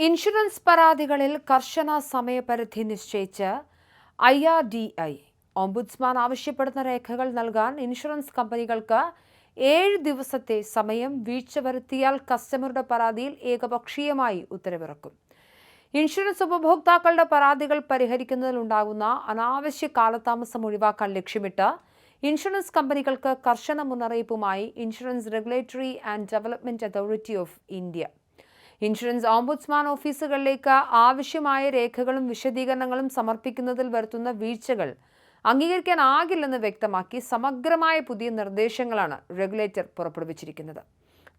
Insurance പരാതികളിൽ കർശന സമയപരിധി നിശ്ചയിച്ച് IRDAI ഓംബുഡ്സ്മാൻ ആവശ്യപ്പെടുന്ന രേഖകൾ നൽകാൻ ഇൻഷുറൻസ് കമ്പനികൾക്ക് 7 ദിവസത്തെ സമയം വീഴ്ച വരുത്തിയാൽ കസ്റ്റമറുടെ പരാതിയിൽ ഏകപക്ഷീയമായി ഉത്തരവിറക്കും. ഇൻഷുറൻസ് ഉപഭോക്താക്കളുടെ പരാതികൾ പരിഹരിക്കുന്നതിലുണ്ടാകുന്ന അനാവശ്യ കാലതാമസം ഒഴിവാക്കാൻ ലക്ഷ്യമിട്ട് ഇൻഷുറൻസ് കമ്പനികൾക്ക് കർശന മുന്നറിയിപ്പുമായി insurance regulatory and development authority of India. Insurance ombudsman ഓഫീസുകളിലേക്ക് ആവശ്യമായ രേഖകളും വിശദീകരണങ്ങളും സമർപ്പിക്കുന്നതിൽ വരുത്തുന്ന വീഴ്ചകൾ അംഗീകരിക്കാനാകില്ലെന്ന് വ്യക്തമാക്കി സമഗ്രമായ പുതിയ നിർദ്ദേശങ്ങളാണ് റെഗുലേറ്റർ പുറപ്പെടുവിച്ചിരിക്കുന്നത്.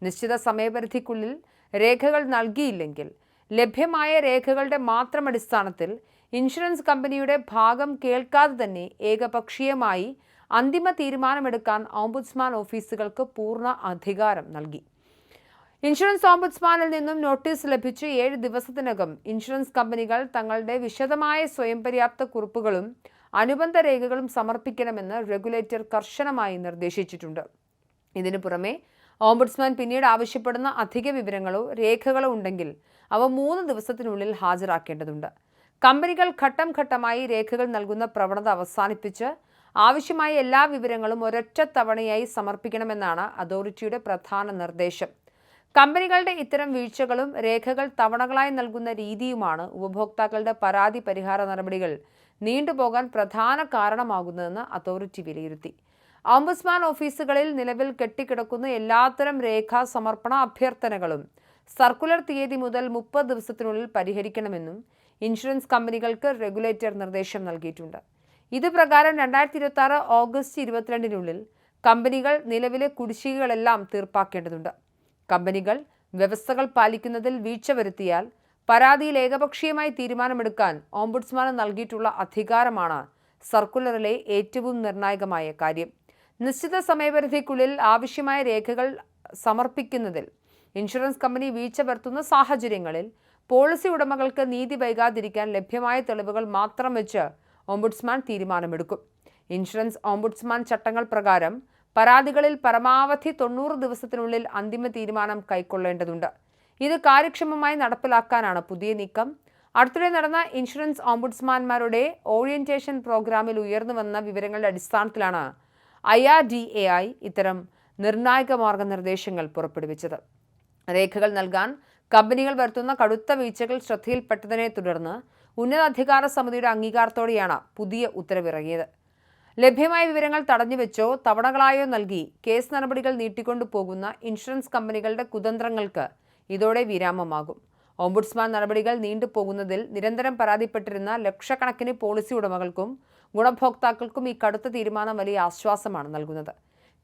നിശ്ചിത സമയപരിധിക്കുള്ളിൽ രേഖകൾ നൽകിയില്ലെങ്കിൽ ലഭ്യമായ രേഖകളുടെ മാത്രം അടിസ്ഥാനത്തിൽ ഇൻഷുറൻസ് കമ്പനിയുടെ ഭാഗം കേൾക്കാതെ തന്നെ ഏകപക്ഷീയമായി അന്തിമ തീരുമാനമെടുക്കാൻ ഓംബുഡ്സ്മാൻ ഓഫീസുകൾക്ക് പൂർണ്ണ അധികാരം നൽകി. ഇൻഷുറൻസ് ഓംബുഡ്സ്മാനിൽ നിന്നും നോട്ടീസ് ലഭിച്ച് 7 ദിവസത്തിനകം ഇൻഷുറൻസ് കമ്പനികൾ തങ്ങളുടെ വിശദമായ സ്വയം പര്യാപ്ത കുറിപ്പുകളും അനുബന്ധ രേഖകളും സമർപ്പിക്കണമെന്ന് റെഗുലേറ്റർ കർശനമായി നിർദ്ദേശിച്ചിട്ടുണ്ട്. ഇതിനു പുറമെ ഓംബുഡ്സ്മാൻ പിന്നീട് ആവശ്യപ്പെടുന്ന അധിക വിവരങ്ങളോ രേഖകളോ ഉണ്ടെങ്കിൽ അവ 3 ദിവസത്തിനുള്ളിൽ ഹാജരാക്കേണ്ടതുണ്ട്. കമ്പനികൾ ഘട്ടം ഘട്ടമായി രേഖകൾ നൽകുന്ന പ്രവണത അവസാനിപ്പിച്ച് ആവശ്യമായ എല്ലാ വിവരങ്ങളും ഒരൊറ്റ തവണയായി സമർപ്പിക്കണമെന്നാണ് അതോറിറ്റിയുടെ പ്രധാന നിർദ്ദേശം. കമ്പനികളുടെ ഇത്തരം വീഴ്ചകളും രേഖകൾ തവണകളായി നൽകുന്ന രീതിയുമാണ് ഉപഭോക്താക്കളുടെ പരാതി പരിഹാര നടപടികൾ നീണ്ടുപോകാൻ പ്രധാന കാരണമാകുന്നതെന്ന് അതോറിറ്റി വിലയിരുത്തി. ഓംബുഡ്സ്മാൻ ഓഫീസുകളിൽ നിലവിൽ കെട്ടിക്കിടക്കുന്ന എല്ലാത്തരം രേഖാ സമർപ്പണ അഭ്യർത്ഥനകളും സർക്കുലർ തീയതി മുതൽ 30 ദിവസത്തിനുള്ളിൽ പരിഹരിക്കണമെന്നും ഇൻഷുറൻസ് കമ്പനികൾക്ക് റെഗുലേറ്റർ നിർദ്ദേശം നൽകിയിട്ടുണ്ട്. ഇത് പ്രകാരം 2026 ഓഗസ്റ്റ് 22-നുള്ളിൽ കമ്പനികൾ നിലവിലെ കുടിശ്ശികകളെല്ലാം തീർപ്പാക്കേണ്ടതുണ്ട്. കമ്പനികൾ വ്യവസ്ഥകൾ പാലിക്കുന്നതിൽ വീഴ്ച വരുത്തിയാൽ പരാതിയിൽ ഏകപക്ഷീയമായി തീരുമാനമെടുക്കാൻ ഓംബുഡ്സ്മാന് നൽകിയിട്ടുള്ള അധികാരമാണ് സർക്കുലറിലെ ഏറ്റവും നിർണായകമായ കാര്യം. നിശ്ചിത സമയപരിധിക്കുള്ളിൽ ആവശ്യമായ രേഖകൾ സമർപ്പിക്കുന്നതിൽ ഇൻഷുറൻസ് കമ്പനി വീഴ്ച വരുത്തുന്ന സാഹചര്യങ്ങളിൽ പോളിസി ഉടമകൾക്ക് നീതി വൈകാതിരിക്കാൻ ലഭ്യമായ തെളിവുകൾ മാത്രം വെച്ച് ഓംബുഡ്സ്മാൻ തീരുമാനമെടുക്കും. ഇൻഷുറൻസ് ഓംബുഡ്സ്മാൻ ചട്ടങ്ങൾ പ്രകാരം പരാതികളിൽ പരമാവധി 90 ദിവസത്തിനുള്ളിൽ അന്തിമ തീരുമാനം കൈക്കൊള്ളേണ്ടതുണ്ട്. ഇത് കാര്യക്ഷമമായി നടപ്പിലാക്കാനാണ് പുതിയ നീക്കം. അടുത്തിടെ നടന്ന ഇൻഷുറൻസ് ഓംബുഡ്സ്മാൻമാരുടെ ഓറിയന്റേഷൻ പ്രോഗ്രാമിൽ ഉയർന്നു വന്ന വിവരങ്ങളുടെ അടിസ്ഥാനത്തിലാണ് IRDAI ഇത്തരം നിർണായക മാർഗനിർദ്ദേശങ്ങൾ പുറപ്പെടുവിച്ചത്. രേഖകൾ നൽകാൻ കമ്പനികൾ വരുത്തുന്ന കടുത്ത വീഴ്ചകൾ ശ്രദ്ധയിൽപ്പെട്ടതിനെ തുടർന്ന് ഉന്നതാധികാര സമിതിയുടെ അംഗീകാരത്തോടെയാണ് പുതിയ ഉത്തരവിറങ്ങിയത്. ലഭ്യമായ വിവരങ്ങൾ തടഞ്ഞുവെച്ചോ തവണകളായോ നൽകി കേസ് നടപടികൾ നീട്ടിക്കൊണ്ടു പോകുന്ന ഇൻഷുറൻസ് കമ്പനികളുടെ കുതന്ത്രങ്ങൾക്ക് ഇതോടെ വിരാമമാകും. ഓംബുഡ്സ്മാൻ നടപടികൾ നീണ്ടുപോകുന്നതിൽ നിരന്തരം പരാതിപ്പെട്ടിരുന്ന ലക്ഷക്കണക്കിന് പോളിസി ഉടമകൾക്കും ഗുണഭോക്താക്കൾക്കും ഈ കടുത്ത തീരുമാനം വലിയ ആശ്വാസമാണ് നൽകുന്നത്.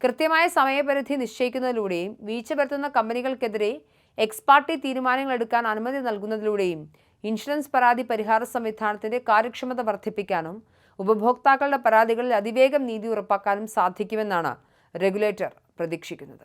കൃത്യമായ സമയപരിധി നിശ്ചയിക്കുന്നതിലൂടെയും വീഴ്ച വരുത്തുന്ന കമ്പനികൾക്കെതിരെ എക്സ് പാർട്ടി തീരുമാനങ്ങൾ എടുക്കാൻ അനുമതി നൽകുന്നതിലൂടെയും ഇൻഷുറൻസ് പരാതി പരിഹാര സംവിധാനത്തിന്റെ കാര്യക്ഷമത വർദ്ധിപ്പിക്കാനും ഉപഭോക്താക്കളുടെ പരാതികളിൽ അതിവേഗം നീതി ഉറപ്പാക്കാനും സാധിക്കുമെന്നാണ് റെഗുലേറ്റർ പ്രതീക്ഷിക്കുന്നത്.